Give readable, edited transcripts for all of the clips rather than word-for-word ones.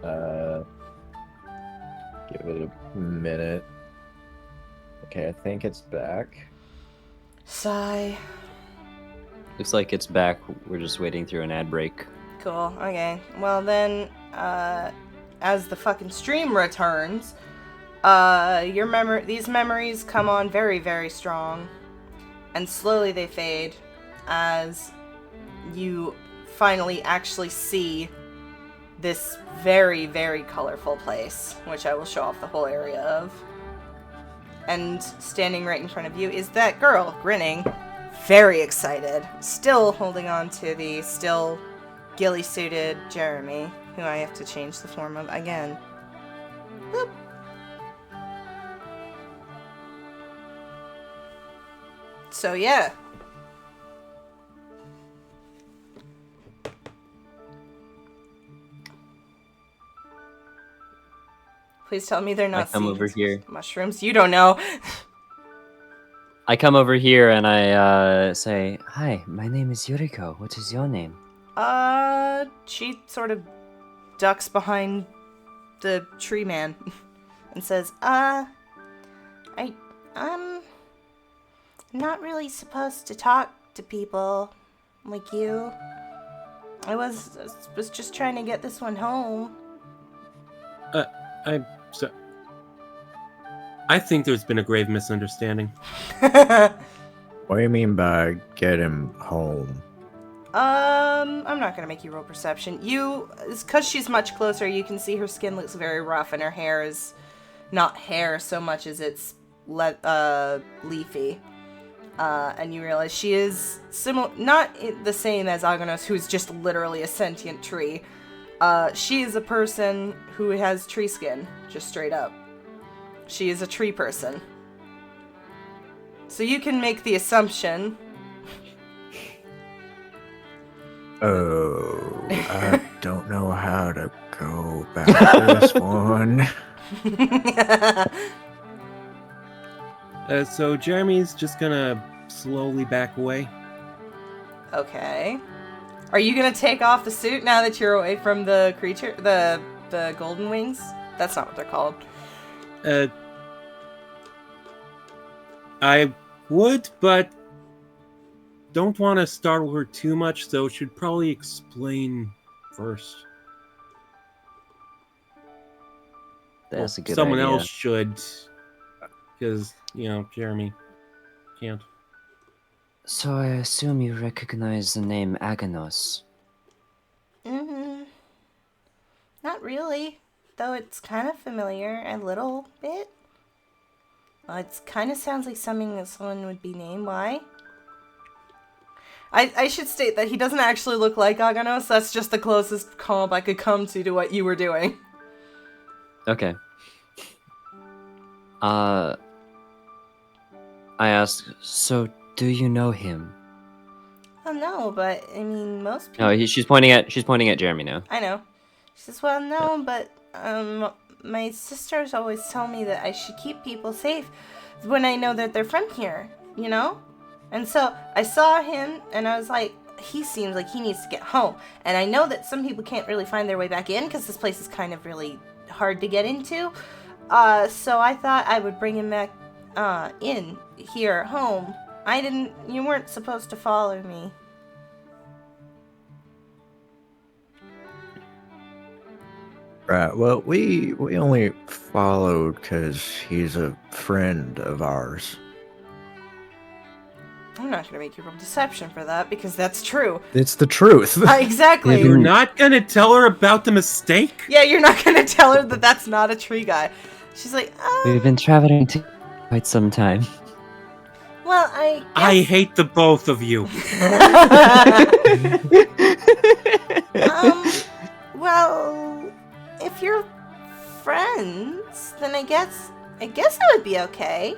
Uh, give it a minute. Okay, I think it's back. Sigh. Looks like it's back. We're just waiting through an ad break. Cool. Okay. Well then, as the fucking stream returns, these memories come on very, very strong, and slowly they fade as you finally actually see this very, very colorful place, which I will show off the whole area of. And standing right in front of you is that girl, grinning, very excited, still holding on to the still ghillie-suited Jeremy, who I have to change the form of again. Boop. So yeah. Please tell me they're not I come over here. mushrooms. You don't know. I come over here and I say, "Hi, my name is Yuriko. What is your name?" She sort of ducks behind the tree man and says, I'm not really supposed to talk to people like you. I was just trying to get this one home. I think there's been a grave misunderstanding. What do you mean by get him home? I'm not gonna make you roll perception. Because she's much closer, you can see her skin looks very rough and her hair is not hair so much as it's leafy. And you realize she is not the same as Aganos, who's just literally a sentient tree. She is a person who has tree skin, just straight up. She is a tree person. So you can make the assumption. Oh, I don't know how to go back to this one. So Jeremy's just gonna slowly back away. Okay. Are you gonna take off the suit now that you're away from the creature, the golden wings? That's not what they're called. I would, but don't want to startle her too much, so should probably explain first. That's a good Someone idea. else should, because, Jeremy can't. So I assume you recognize the name Aganos. Not really. Though it's kind of familiar, a little bit. It kind of sounds like something that someone would be named. Why? I should state that he doesn't actually look like Aganos. That's just the closest comp I could come to what you were doing. Okay. I ask, so do you know him? Oh no, but I mean most people. No, she's pointing at Jeremy now. I know. She says, well, no, but my sisters always tell me that I should keep people safe when I know that they're from here, you know? And so I saw him and I was like, he seems like he needs to get home. And I know that some people can't really find their way back in because this place is kind of really hard to get into. So I thought I would bring him back in here home. You weren't supposed to follow me. Right, well, we only followed because he's a friend of ours. I'm not going to make you roll deception for that because that's true. It's the truth. Exactly. You're not gonna tell her about the mistake? Yeah, you're not going to tell her that that's not a tree guy. She's like, We've been traveling quite some time. Well, I hate the both of you. Well, if you're friends, then I guess I would be okay.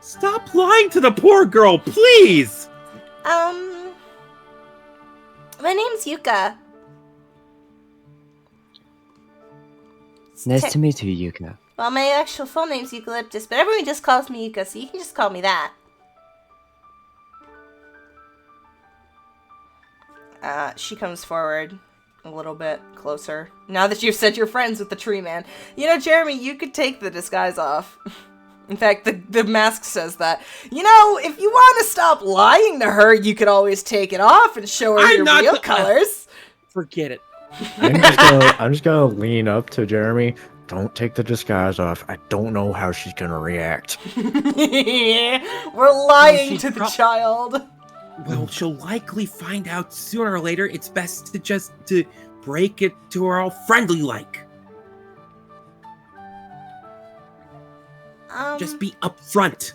Stop lying to the poor girl, please! My name's Yuka. Nice to meet you, Yuka. Well, my actual full name's Eucalyptus, but everyone just calls me Yuka, so you can just call me that. She comes forward, a little bit closer. Now that you've said you're friends with the tree man. You know, Jeremy, you could take the disguise off. In fact, the mask says that. You know, if you want to stop lying to her, you could always take it off and show her your real colors. Forget it. I'm just gonna lean up to Jeremy. Don't take the disguise off. I don't know how she's gonna react. We're lying to the child. Well, she'll likely find out sooner or later. It's best to break it to her all friendly like. Just be upfront.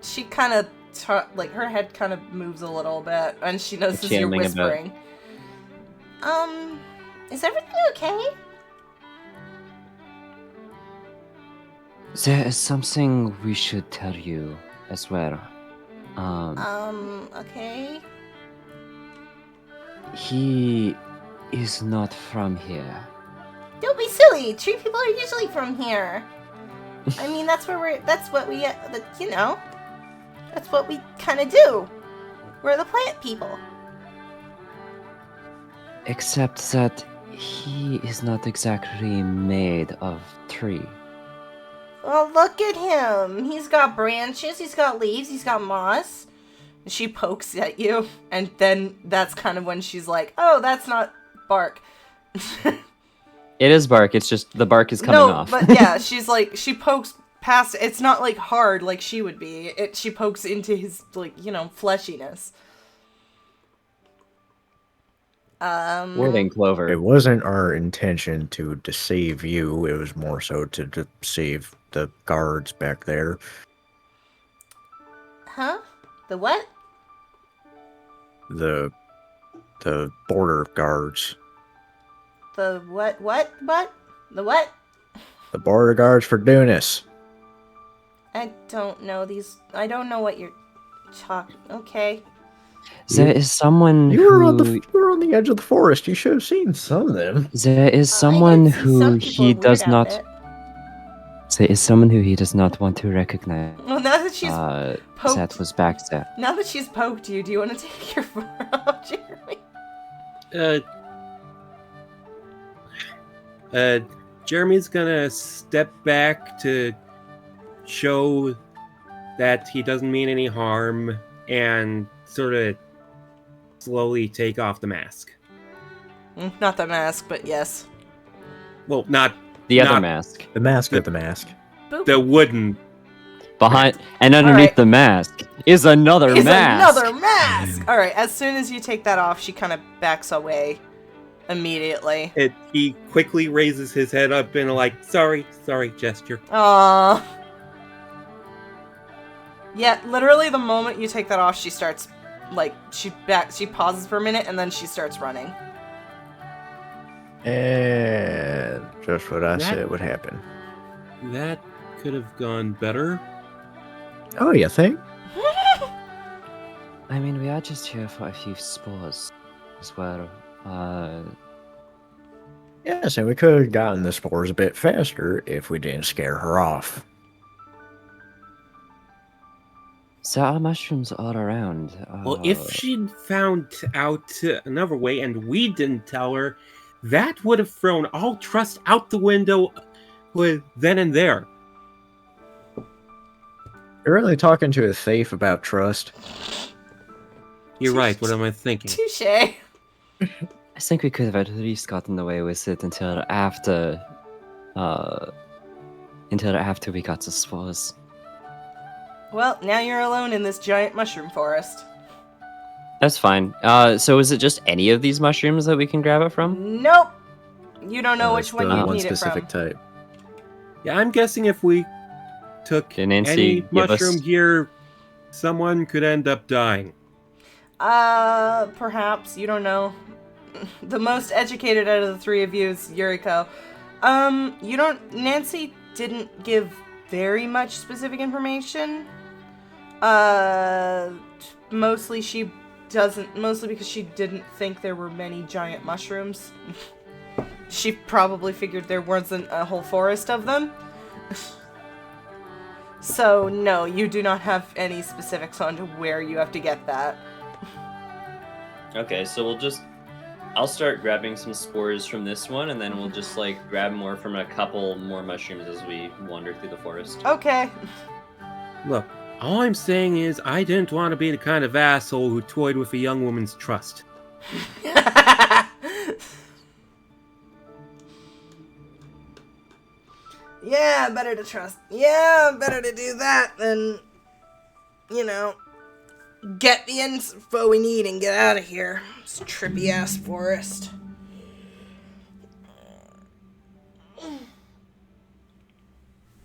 She kind of like her head kind of moves a little bit, and she notices you're whispering. Is everything okay? There is something we should tell you as well. Okay. He is not from here. Don't be silly. Tree people are usually from here. I mean, that's what we, you know, that's what we kind of do. We're the plant people. Except that he is not exactly made of tree. Well, look at him. He's got branches, he's got leaves, he's got moss. She pokes at you, and then that's kind of when she's like, oh, that's not bark. It is bark, it's just the bark is coming off. But yeah, she's like, she pokes past, it's not like hard like she would be. She pokes into his, like, you know, fleshiness. Wording Clover. It wasn't our intention to deceive you. It was more so to deceive the guards back there. Huh? The what? The border guards. The what? The what? The border guards for Dunis. I don't know these. I don't know what you're talking. Okay. There is someone you were on the edge of the forest. You should have seen some of them. There is someone who he does not. It. There is someone who he does not want to recognize. Well, now that she's poked, that was back there. Now that she's poked you, do you want to take your foot off, Jeremy? Jeremy's gonna step back to show that he doesn't mean any harm and sort of slowly take off the mask. Not the mask, but yes. Well, not the other mask. The mask of the mask. Boop. The wooden. Behind and underneath the mask is another mask. Another mask. All right. As soon as you take that off, she kind of backs away immediately. He quickly raises his head up in a like, sorry gesture. Aww. Yeah, literally the moment you take that off, she starts, like, she pauses for a minute, and then she starts running. And just what I said would happen. That could have gone better. Oh, you think? I mean, we are just here for a few spores as well. Yes, and we could have gotten the spores a bit faster if we didn't scare her off. There are mushrooms all around. Well, if she'd found out another way and we didn't tell her, that would have thrown all trust out the window then and there. You're really talking to a thief about trust. You're right, what am I thinking? Touche. I think we could have at least gotten away with it until after we got the spores. Well, now you're alone in this giant mushroom forest. That's fine. So is it just any of these mushrooms that we can grab it from? Nope. You don't know which one you one need specific it from. type. Yeah, I'm guessing if we took any mushroom here, someone could end up dying. Perhaps. You don't know. The most educated out of the three of you is Yuriko. Nancy didn't give very much specific information. Mostly because she didn't think there were many giant mushrooms. She probably figured there wasn't a whole forest of them. So, no, you do not have any specifics on to where you have to get that. Okay, so I'll start grabbing some spores from this one, and then we'll just like grab more from a couple more mushrooms as we wander through the forest. Okay. Look, all I'm saying is I didn't want to be the kind of asshole who toyed with a young woman's trust. Yeah, better to trust. Yeah, better to do that than, get the info we need and get out of here. This trippy ass forest.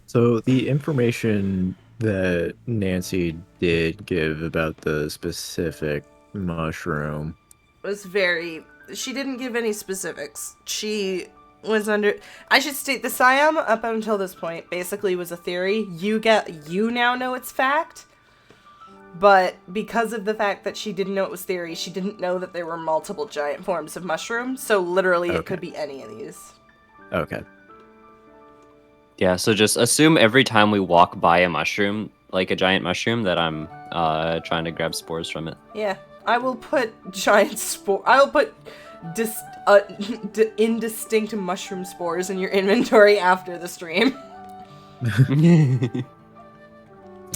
So the information that Nancy did give about the specific mushroom. Was she didn't give any specifics. She was I should state the Siom up until this point basically was a theory. You now know it's fact. But because of the fact that she didn't know it was theory, she didn't know that there were multiple giant forms of mushroom. So literally it could be any of these. Okay. Yeah, so just assume every time we walk by a mushroom, like a giant mushroom, that I'm trying to grab spores from it. Yeah, I will put giant spore. I'll put indistinct mushroom spores in your inventory after the stream.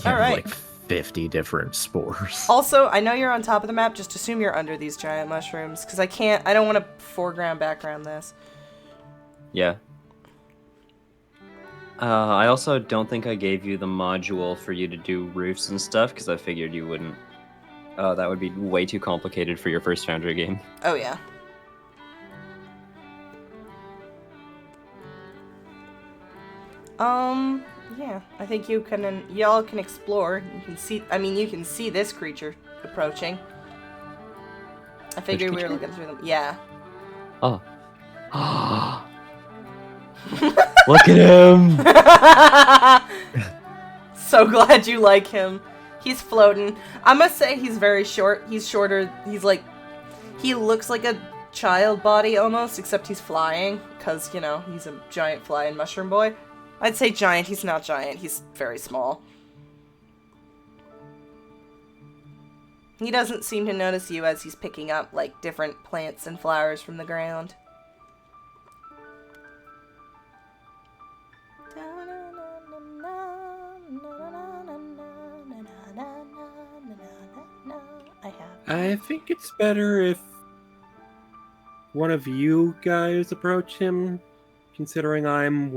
All right. Like 50 different spores. Also, I know you're on top of the map. Just assume you're under these giant mushrooms, because I don't want to foreground background this. Yeah. I also don't think I gave you the module for you to do roofs and stuff, because I figured you wouldn't. That would be way too complicated for your first Foundry game. Oh, yeah. Yeah, I think y'all can explore. You can see this creature approaching. I figured we were looking through them. Yeah. Oh. Look at him! So glad you like him. He's floating. I must say he's very short. He's shorter. He looks like a child body almost, except he's flying, because, he's a giant flying mushroom boy. I'd say giant. He's not giant. He's very small. He doesn't seem to notice you as he's picking up, different plants and flowers from the ground. I think it's better if one of you guys approach him, considering I'm,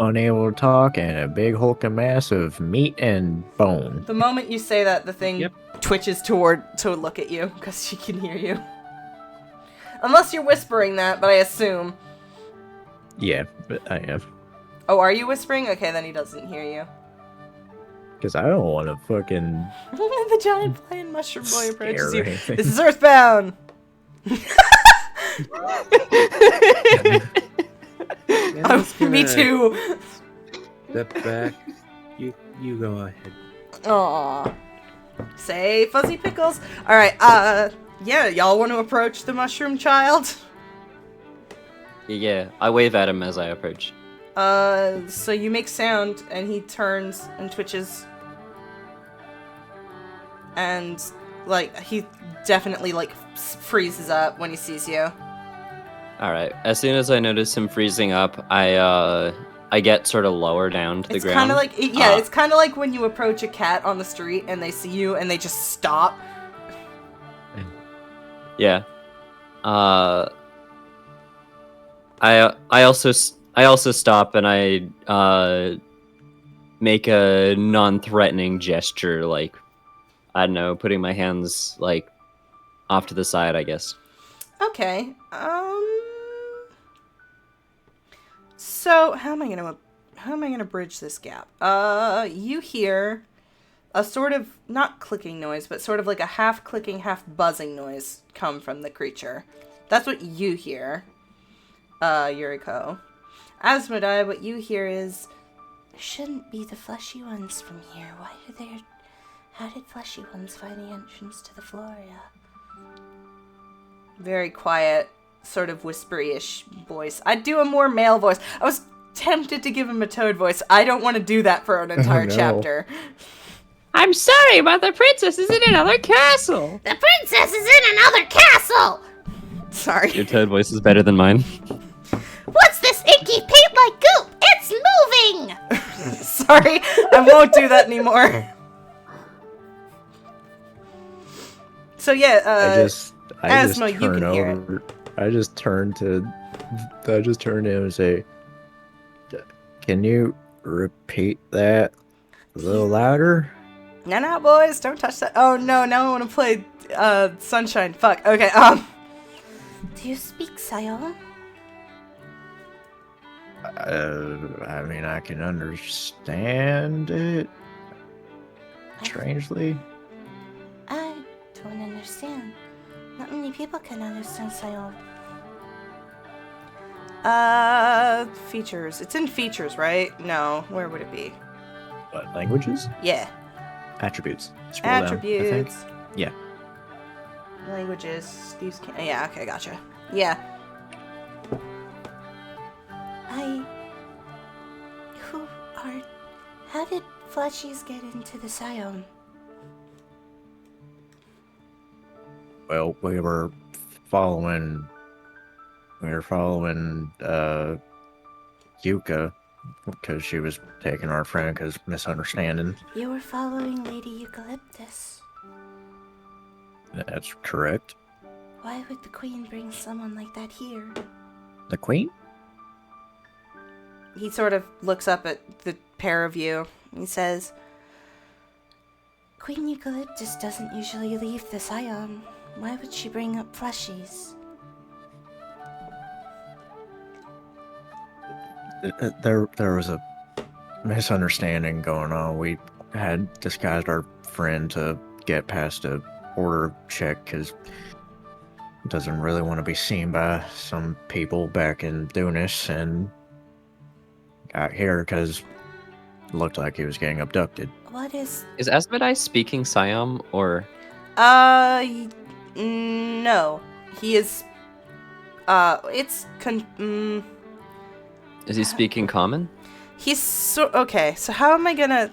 Unable to talk and a big hulking mass of meat and bone. The moment you say that, the thing twitches to look at you, because she can hear you. Unless you're whispering that, but I assume. Yeah, but I am. Oh, are you whispering? Okay, then he doesn't hear you. Because I don't want to fucking... The giant flying mushroom boy approaches you. anything. This is Earthbound! Me too! Step back. You go ahead. Aww. Say, Fuzzy Pickles. Alright, yeah, y'all want to approach the mushroom child? Yeah, I wave at him as I approach. So you make sound, and he turns and twitches. And, he definitely, freezes up when he sees you. Alright, as soon as I notice him freezing up, I get sort of lower down to the ground. It's kind of like when you approach a cat on the street and they see you and they just stop. Yeah. I also stop and I make a non-threatening gesture, I don't know, putting my hands off to the side, I guess. Okay. So how am I gonna bridge this gap? You hear a sort of not clicking noise, but sort of like a half clicking, half buzzing noise come from the creature. That's what you hear, Yuriko. Asmodai, what you hear is, there shouldn't be the fleshy ones from here. Why are there? How did fleshy ones find the entrance to the Floria? Very quiet, sort of whispery-ish voice. I'd do a more male voice. I was tempted to give him a toad voice. I don't want to do that for an entire chapter. I'm sorry, but the princess is in another castle. The princess is in another castle! Sorry. Your toad voice is better than mine. What's this inky paint-like goop? It's moving! Sorry, I won't do that anymore. So yeah, I just Asmo, you turn can hear it. over. I just turn to him and say, "Can you repeat that a little louder?" No, boys, don't touch that. Oh no, now I want to play Sunshine. Fuck. Okay. Do you speak Siom? I mean, I can understand it. Strangely, I don't understand. Not many people can understand Siom. Features. It's in features, right? No, where would it be? what languages? Yeah. Attributes. Scroll down, I think. Attributes. Yeah. Languages. These can. Yeah. Okay. Gotcha. Yeah. Who are... How did Flashies get into the Siom? Well, we were following Yuka because she was taking our friend because misunderstanding. You were following Lady Eucalyptus. That's correct. Why would the Queen bring someone like that here? The queen? He sort of looks up at the pair of you. He says, Queen Eucalyptus doesn't usually leave the Siom. Why would she bring up Flashies? There was a misunderstanding going on. We had disguised our friend to get past a border check because doesn't really want to be seen by some people back in Dunis, and got here because it looked like he was getting abducted. What is... Is Asmodai speaking Siom or? No. He is. Is he speaking common? He's so okay. So how am I gonna?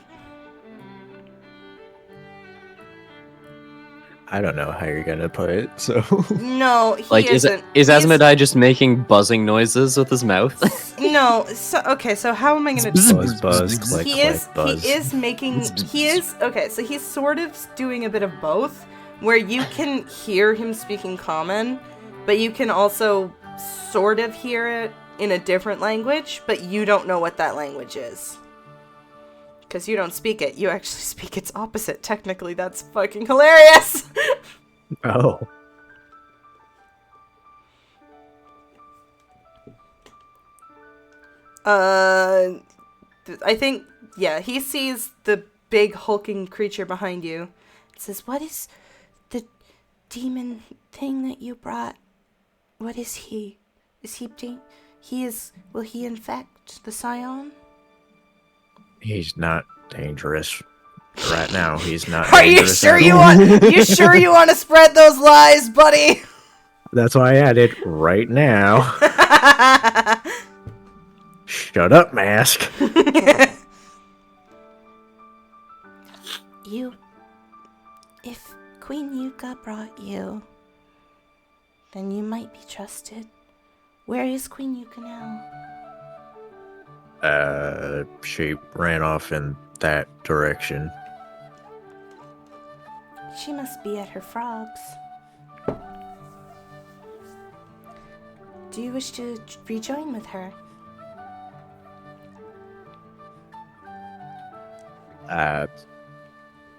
I don't know how you're gonna put it, so No, he Like, isn't. is He's- Asmodai just making buzzing noises with his mouth? No. So okay. So how am I gonna? buzz, buzz, click, he click, is. buzz. He is making. He is okay. So he's sort of doing a bit of both, where you can hear him speaking common, but you can also sort of hear it in a different language, but you don't know what that language is. Because you don't speak it. You actually speak its opposite. Technically, that's fucking hilarious! Oh. I think, yeah, he sees the big hulking creature behind you. It says, what is the demon thing that you brought? What is he? Is he... Will he infect the Siom? He's not dangerous. Right now, he's not Are you dangerous. sure at you all. want? You sure you want to spread those lies, buddy? That's why I added right now. Shut up, mask. If Queen Yuka brought you, then you might be trusted. Where is Queen Yuka now? She ran off in that direction. She must be at her frogs. Do you wish to rejoin with her?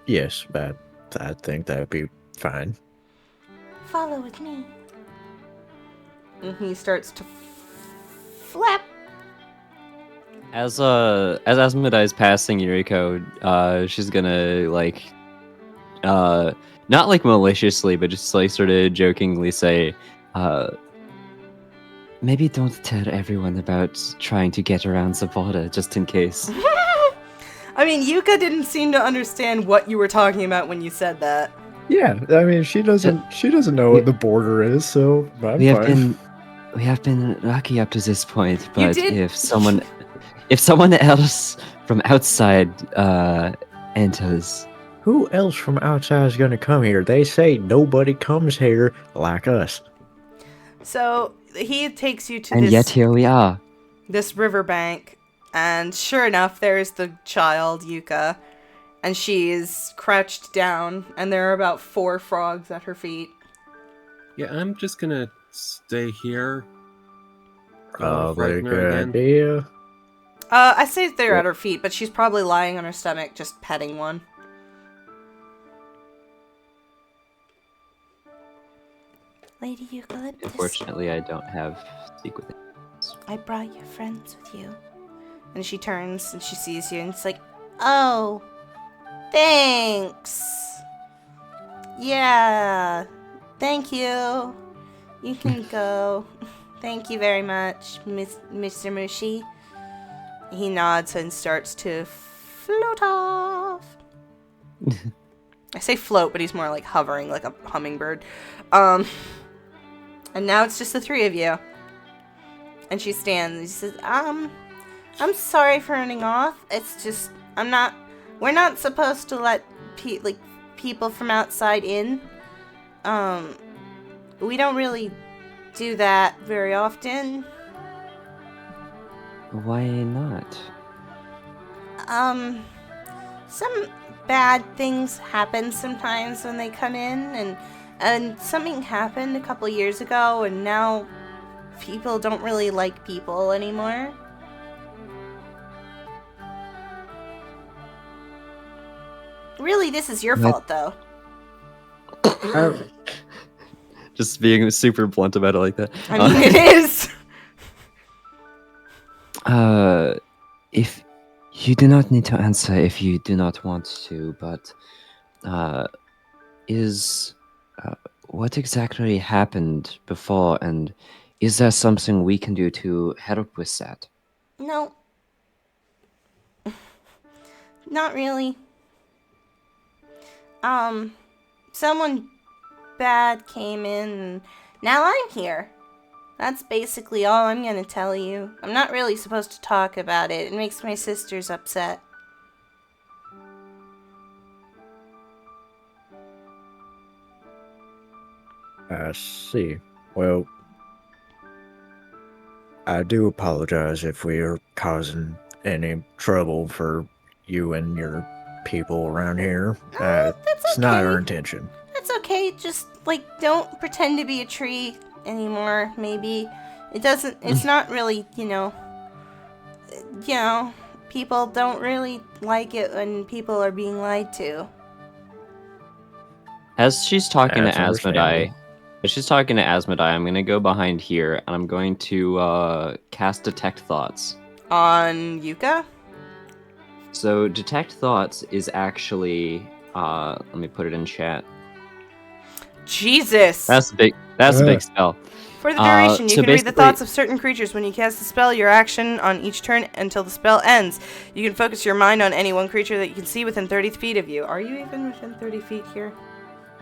Yes, I think that would be fine. Follow with me. And he starts to flap. As Asmodai is passing Yuriko, she's gonna not like maliciously, but just like sort of jokingly say, maybe don't tell everyone about trying to get around Zapata, just in case. I mean, Yuka didn't seem to understand what you were talking about when you said that. Yeah, I mean, she doesn't know what the border is, so I'm fine. We have been lucky up to this point, You but did- if someone else from outside enters, Who else from outside is going to come here? They say nobody comes here like us. So he takes you to And yet this here we are. riverbank, and sure enough, there's the child Yuka, and she is crouched down, and there are about 4 frogs at her feet. Yeah, I'm just gonna stay here. Probably a Frighten her good again. idea. I say they're Well- at her feet, but she's probably lying on her stomach, just petting one. Lady Eucalyptus, Unfortunately, I don't have speak with it. I brought your friends with you. And she turns and she sees you, and it's like, oh, thanks. Yeah, thank you. You can go. Thank you very much, Mr. Mushi. He nods and starts to float off. I say float, but he's more like hovering, like a hummingbird. And now it's just the 3 of you. And she stands and she says, I'm sorry for running off. It's just, we're not supposed to let people from outside in. We don't really do that very often. Why not? Some bad things happen sometimes when they come in, and something happened a couple years ago, and now people don't really like people anymore. Really, this is your fault, though. Just being super blunt about it like that. I mean, it is. If you do not need to answer if you do not want to, but what exactly happened before, and is there something we can do to help with that? No. Not really. Someone bad came in, and now I'm here. That's basically all I'm gonna tell you. I'm not really supposed to talk about it. It makes my sisters upset. I see. Well, I do apologize if we are causing any trouble for you and your people around here. That's It's not our okay. intention. That's okay. Just, don't pretend to be a tree anymore, maybe. It's not really, people don't really like it when people are being lied to. As she's talking That's to understandable. Asmodai, I'm gonna go behind here and I'm going to cast Detect Thoughts. On Yuka? So Detect Thoughts is actually let me put it in chat. Jesus! That's a big spell. For the duration, you so can read the basically- thoughts of certain creatures. When you cast a spell, your action on each turn until the spell ends. You can focus your mind on any one creature that you can see within 30 feet of you. Are you even within 30 feet here?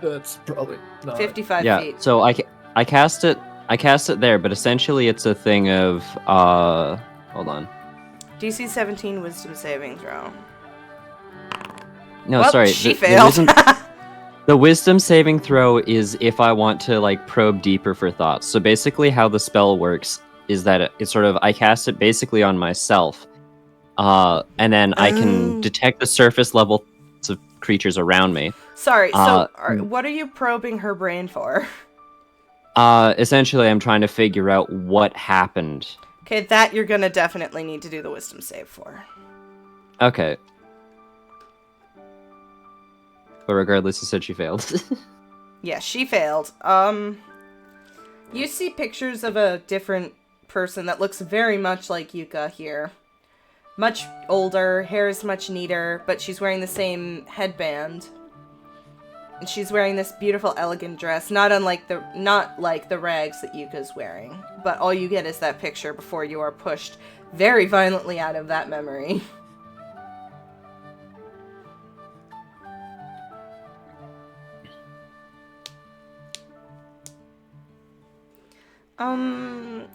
That's probably not. 55 Yeah, feet. so I cast it there, but essentially it's a thing of hold on. DC 17 Wisdom saving throw. No, Well, sorry. she failed. The wisdom saving throw is if I want to probe deeper for thoughts. So basically how the spell works is that it's sort of I cast it basically on myself. And then I can Oh. detect the surface level of creatures around me. Sorry, so what are you probing her brain for? Essentially I'm trying to figure out what happened. Okay, that you're gonna definitely need to do the wisdom save for. Okay. But regardless, you said she failed. Yeah, she failed. You see pictures of a different person that looks very much like Yuka here. Much older, hair is much neater, but she's wearing the same headband. And she's wearing this beautiful, elegant dress, not like the rags that Yuka's wearing. But all you get is that picture before you are pushed very violently out of that memory.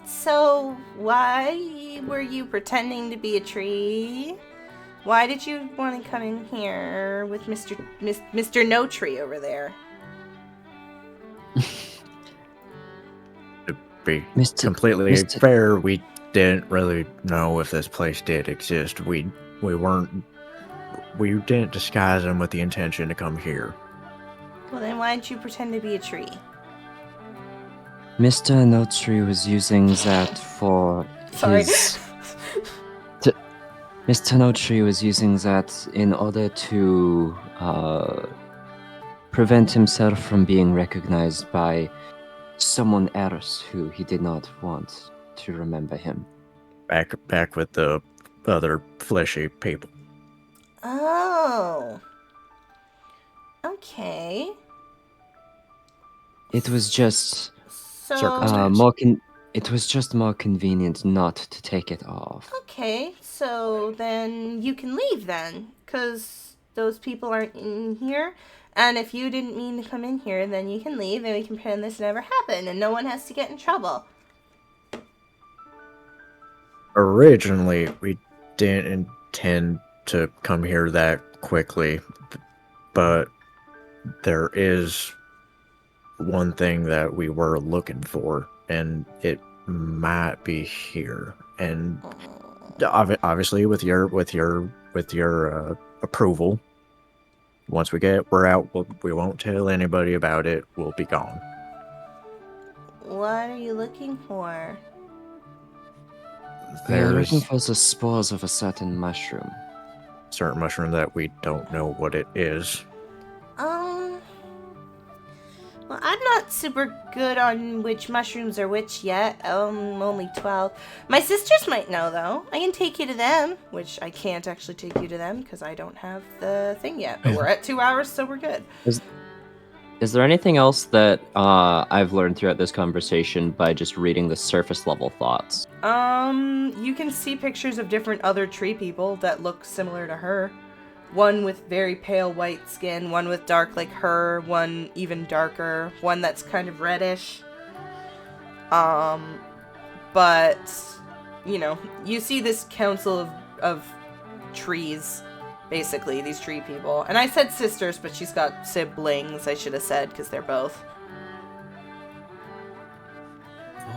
So why were you pretending to be a tree? Why did you want to come in here with Mr. No Tree over there? To be Mr. completely Mr. fair, we didn't really know if this place did exist. We didn't disguise them with the intention to come here. Well, then why didn't you pretend to be a tree? Mr. Notary was using that for Sorry. his. Mr. Notary was using that in order to prevent himself from being recognized by someone else who he did not want to remember him. Back with the other fleshy people. Oh. Okay. It was just So. Circumstance. it was just more convenient not to take it off. Okay, so then you can leave then, because those people aren't in here. And if you didn't mean to come in here, then you can leave and we can pretend this never happened and no one has to get in trouble. Originally, we didn't intend to come here that quickly, but there is one thing that we were looking for, and it might be here. And obviously, with your approval, once we're out, we won't tell anybody about it. We'll be gone. What are you looking for? We are There's looking for the spores of a certain mushroom. certain mushroom that we don't know what it is. Well, I'm not super good on which mushrooms are which yet. I'm only 12. My sisters might know, though. I can take you to them, which I can't actually take you to them because I don't have the thing yet. But we're at 2 hours, so we're good. Is there anything else that I've learned throughout this conversation by just reading the surface level thoughts? You can see pictures of different other tree people that look similar to her. One with very pale white skin, one with dark like her, one even darker, one that's kind of reddish. But, you know, you see this council of trees, basically, these tree people. And I said sisters, but she's got siblings, I should have said, because they're both.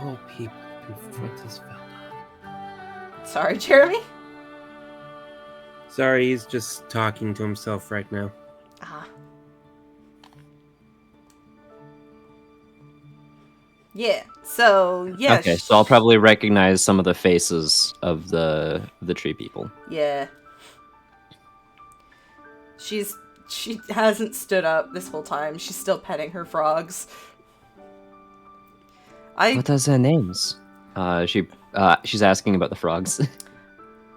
All people confront his fellow. Sorry, Jeremy? Sorry, he's just talking to himself right now. Ah. Yeah, so, yeah. Okay, so I'll probably recognize some of the faces of the tree people. Yeah. She hasn't stood up this whole time. She's still petting her frogs. What are their names? She's asking about the frogs.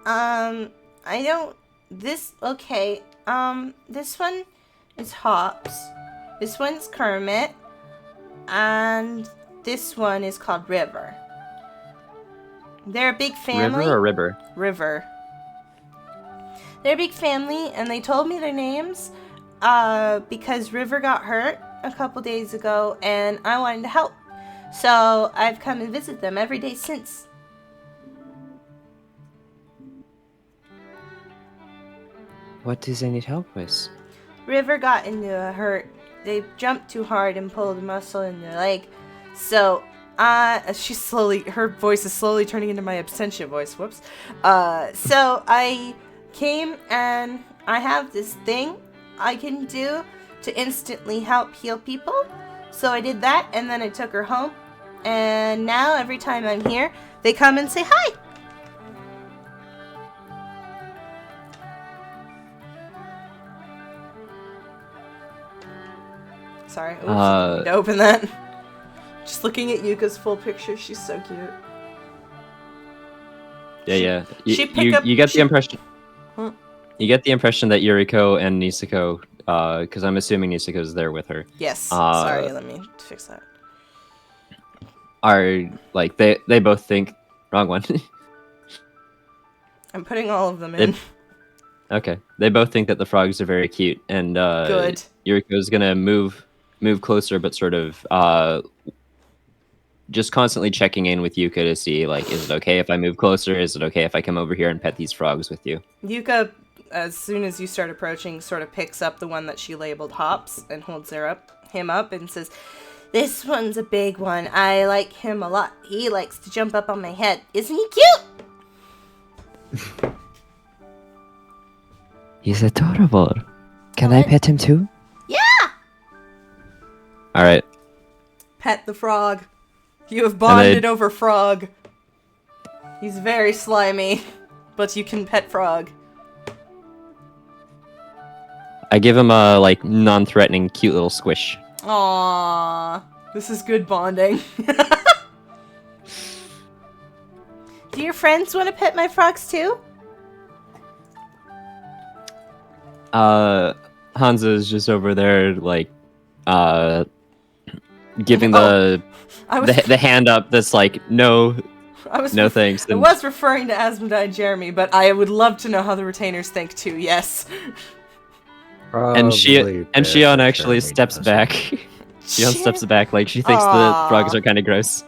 I don't... Okay, this one is Hops. This one's Kermit. And this one is called River. They're a big family. River or Ribber? River. They're a big family, and they told me their names because River got hurt a couple days ago, and I wanted to help. So I've come and visit them every day since. What does they need help with? River got into a hurt. They jumped too hard and pulled a muscle in their leg. So, her voice is slowly turning into my absentia voice. Whoops. So I came and I have this thing I can do to instantly help heal people. So I did that, and then I took her home. And now every time I'm here, they come and say hi. Sorry. Oops, I need to open that. Just looking at Yuka's full picture, she's so cute. Yeah. You get the impression. Huh? You get the impression that Yuriko and Niseko, because I'm assuming Niseko's there with her. Yes. Sorry, let me fix that. Are like they both think wrong one. I'm putting all of them in. Okay, they both think that the frogs are very cute, and Good. Yuriko's gonna move closer, but sort of just constantly checking in with Yuka to see, like, is it okay if I move closer? Is it okay if I come over here and pet these frogs with you? Yuka as soon as you start approaching, sort of picks up the one that she labeled Hops and holds him up and says, "This one's a big one. I like him a lot. He likes to jump up on my head. Isn't he cute?" He's adorable. Can I pet him too? Yeah! Alright. Pet the frog. You have bonded over frog. He's very slimy, but you can pet frog. I give him a, like, non-threatening, cute little squish. Aww. This is good bonding. Do your friends want to pet my frogs too? Hansa is just over there, like, giving the hand up that's like, no thanks. I was referring to Asmodee and Jeremy, but I would love to know how the retainers think too, yes. And Shion actually steps back. Shion steps back like she thinks the frogs are kind of gross.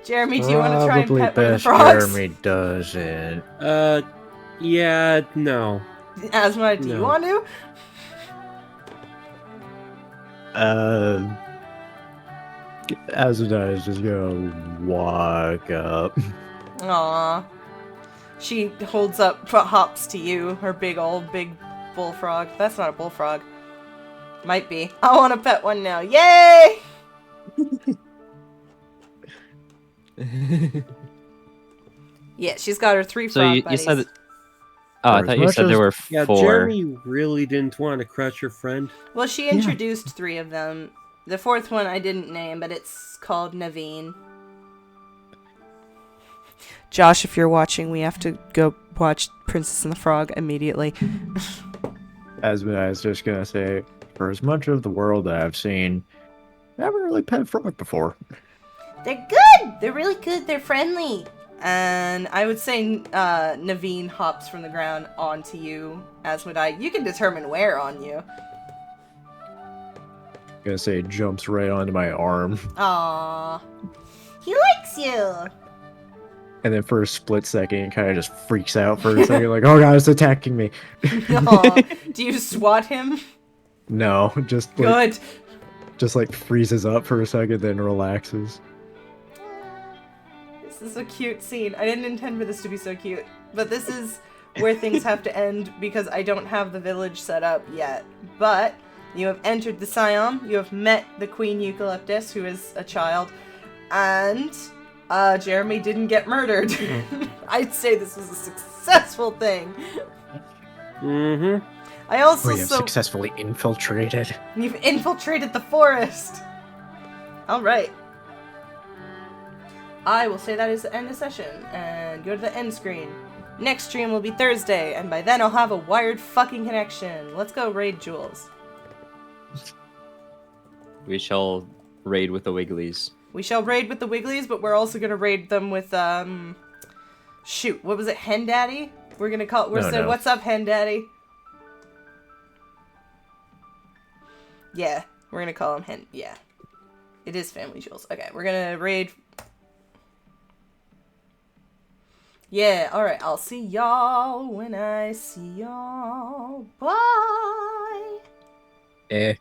Jeremy, do you want to try and pet one of the best frogs? Jeremy doesn't. Yeah, no. Asmodee, do you want to? Azadai is just gonna walk up. Aww. She holds up Hops to you, her big bullfrog. That's not a bullfrog. Might be. I want to pet one now. Yay! Yeah, she's got her 3 So frog you buddies. said that... Oh, I thought you said there were 4. Yeah, Jeremy really didn't want to crush your friend. Well, she introduced 3 of them. The 4th one I didn't name, but it's called Naveen. Josh, if you're watching, we have to go watch Princess and the Frog immediately. Azadai is just gonna say, for as much of the world that I've seen, I haven't really pet a frog before. They're good! They're really good. They're friendly. And I would say Naveen hops from the ground onto you, Asmodee. You can determine where on you. Gonna say it jumps right onto my arm. Aww. He likes you! And then for a split second, it kind of just freaks out for a second, like, oh god, it's attacking me. Aw. Do you swat him? No, just like, Good. just like freezes up for a second, then relaxes. This is a cute scene. I didn't intend for this to be so cute, but this is where things have to end because I don't have the village set up yet. But you have entered the Siom, you have met the Queen Eucalyptus, who is a child, and Jeremy didn't get murdered. I'd say this was a successful thing. Mm-hmm. I also We have successfully infiltrated. You've infiltrated the forest. All right. I will say that is the end of session and go to the end screen. Next stream will be Thursday, and by then I'll have a wired fucking connection. Let's go raid Jules. We shall raid with the Wigglies. We shall raid with the Wigglies, but we're also gonna raid them with shoot, what was it, Hen Daddy? We're gonna call No. what's up, Hen Daddy? Yeah, we're gonna call him Hen. Yeah. It is Family Jules. Okay, we're gonna raid. Yeah, alright, I'll see y'all when I see y'all. Bye! Yeah.